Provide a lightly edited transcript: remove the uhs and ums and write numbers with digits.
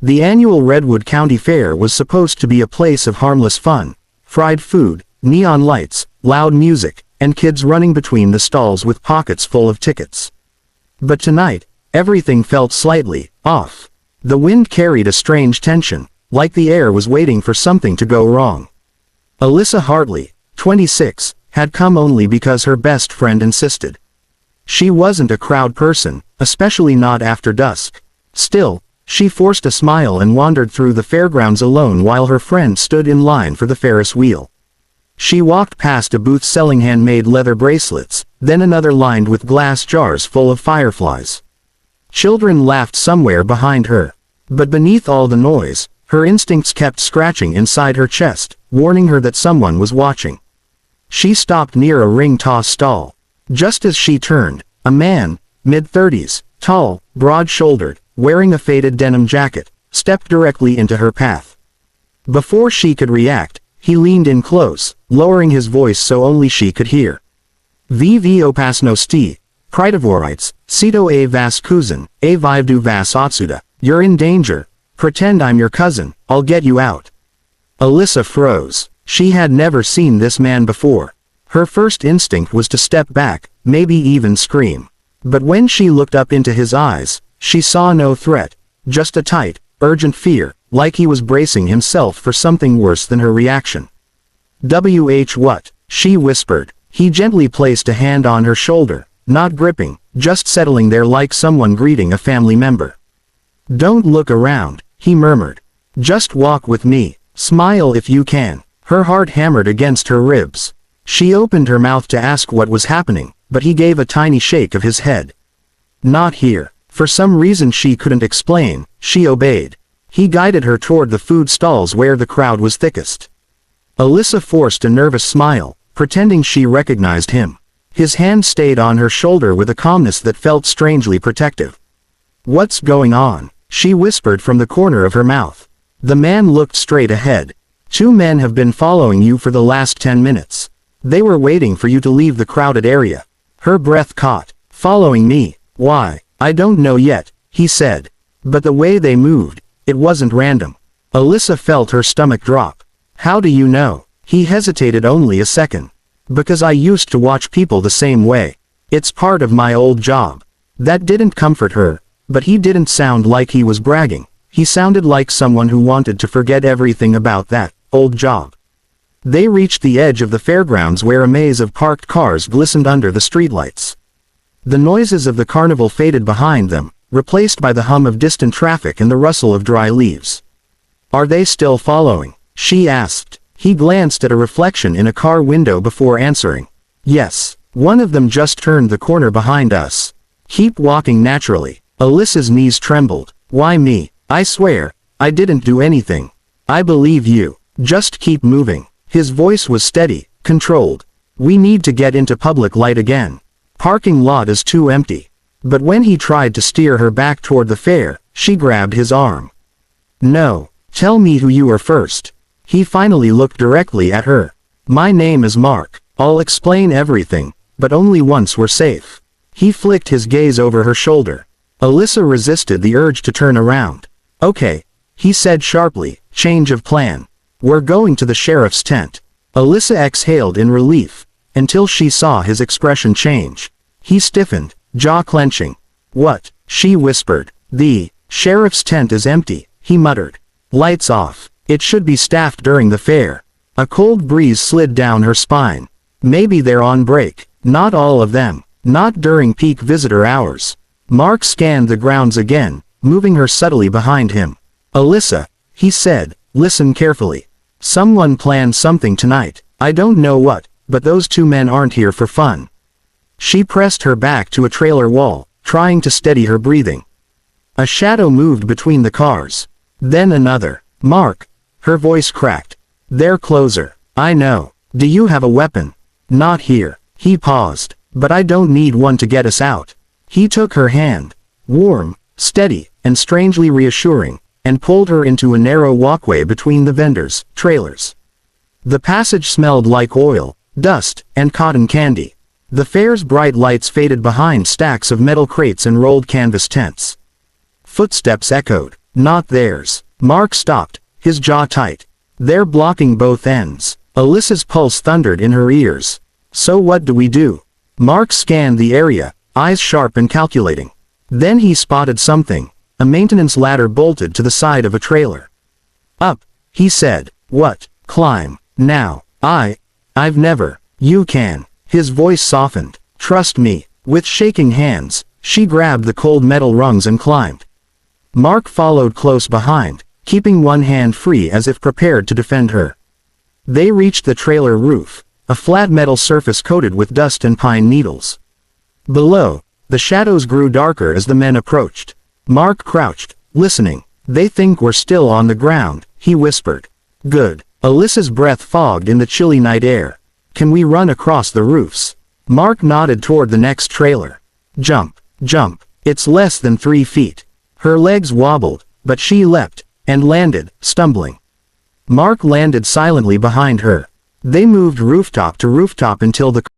The annual Redwood County Fair was supposed to be a place of harmless fun, fried food, neon lights, loud music, and kids running between the stalls with pockets full of tickets. But tonight, everything felt slightly off. The wind carried a strange tension, like the air was waiting for something to go wrong. Alyssa Hartley, 26, had come only because her best friend insisted. She wasn't a crowd person, especially not after dusk. Still, she forced a smile and wandered through the fairgrounds alone while her friend stood in line for the Ferris wheel. She walked past a booth selling handmade leather bracelets, then another lined with glass jars full of fireflies. Children laughed somewhere behind her. But beneath all the noise, her instincts kept scratching inside her chest, warning her that someone was watching. She stopped near a ring toss stall. Just as she turned, a man, mid-30s, tall, broad-shouldered, wearing a faded denim jacket, stepped directly into her path. Before she could react, he leaned in close, lowering his voice so only she could hear. "ВИВЕДУ ОПАСНОСТИ, притворитесь, это ваш кузен, ВЫВЕДУ вас отсюда. You're in danger. Pretend I'm your cousin, I'll get you out." Alyssa froze. She had never seen this man before. Her first instinct was to step back, maybe even scream. But when she looked up into his eyes, she saw no threat, just a tight, urgent fear, like he was bracing himself for something worse than her reaction. What? She whispered. He gently placed a hand on her shoulder, not gripping, just settling there like someone greeting a family member. "Don't look around," he murmured. "Just walk with me. Smile if you can." Her heart hammered against her ribs. She opened her mouth to ask what was happening, but he gave a tiny shake of his head. "Not here." For some reason she couldn't explain, she obeyed. He guided her toward the food stalls where the crowd was thickest. Alyssa forced a nervous smile, pretending she recognized him. His hand stayed on her shoulder with a calmness that felt strangely protective. "What's going on?" she whispered from the corner of her mouth. The man looked straight ahead. "Two men have been following you for the last 10 minutes. They were waiting for you to leave the crowded area." Her breath caught. "Following me? Why? I don't know yet," he said. But the way they moved, it wasn't random. Alyssa felt her stomach drop. "How do you know?" He hesitated only a second. "Because I used to watch people the same way. It's part of my old job." That didn't comfort her, but he didn't sound like he was bragging. He sounded like someone who wanted to forget everything about that old job. They reached the edge of the fairgrounds where a maze of parked cars glistened under the streetlights. The noises of the carnival faded behind them, replaced by the hum of distant traffic and the rustle of dry leaves. "Are they still following?" she asked. He glanced at a reflection in a car window before answering. "Yes. One of them just turned the corner behind us." "Keep walking naturally." Alyssa's knees trembled. "Why me? I swear, I didn't do anything." "I believe you. Just keep moving." His voice was steady, controlled. "We need to get into public light again. Parking lot is too empty." But when he tried to steer her back toward the fair, she grabbed his arm. "No. Tell me who you are first." He finally looked directly at her. "My name is Mark. I'll explain everything, but only once we're safe." He flicked his gaze over her shoulder. Alyssa resisted the urge to turn around. "Okay," he said sharply, "change of plan. We're going to the sheriff's tent." Alyssa exhaled in relief, until she saw his expression change. He stiffened, jaw clenching. "What?" she whispered. "The sheriff's tent is empty," he muttered. "Lights off. It should be staffed during the fair." A cold breeze slid down her spine. Maybe they're on break. Not all of them. Not during peak visitor hours. Mark scanned the grounds again, moving her subtly behind him. "Alyssa," he said, "listen carefully. Someone planned something tonight. I don't know what, but those two men aren't here for fun." She pressed her back to a trailer wall, trying to steady her breathing. A shadow moved between the cars. Then another. "Mark." Her voice cracked. "They're closer. I know. Do you have a weapon?" "Not here." He paused. "But I don't need one to get us out." He took her hand. Warm, steady, and strangely reassuring, and pulled her into a narrow walkway between the vendors' trailers. The passage smelled like oil, dust, and cotton candy. The fair's bright lights faded behind stacks of metal crates and rolled canvas tents. Footsteps echoed. Not theirs. Mark stopped, his jaw tight. They're blocking both ends. Alyssa's pulse thundered in her ears. So what do we do? Mark scanned the area, eyes sharp and calculating. Then he spotted something, a maintenance ladder bolted to the side of a trailer. Up, he said. What? Climb. Now. I've never. You can. His voice softened. Trust me. With shaking hands, she grabbed the cold metal rungs and climbed. Mark followed close behind, keeping one hand free as if prepared to defend her. They reached the trailer roof, a flat metal surface coated with dust and pine needles. Below, the shadows grew darker as the men approached. Mark crouched, listening. They think we're still on the ground, he whispered. Good. Alyssa's breath fogged in the chilly night air. Can we run across the roofs? Mark nodded toward the next trailer. Jump, jump. It's less than 3 feet. Her legs wobbled, but she leapt, and landed, stumbling. Mark landed silently behind her. They moved rooftop to rooftop until the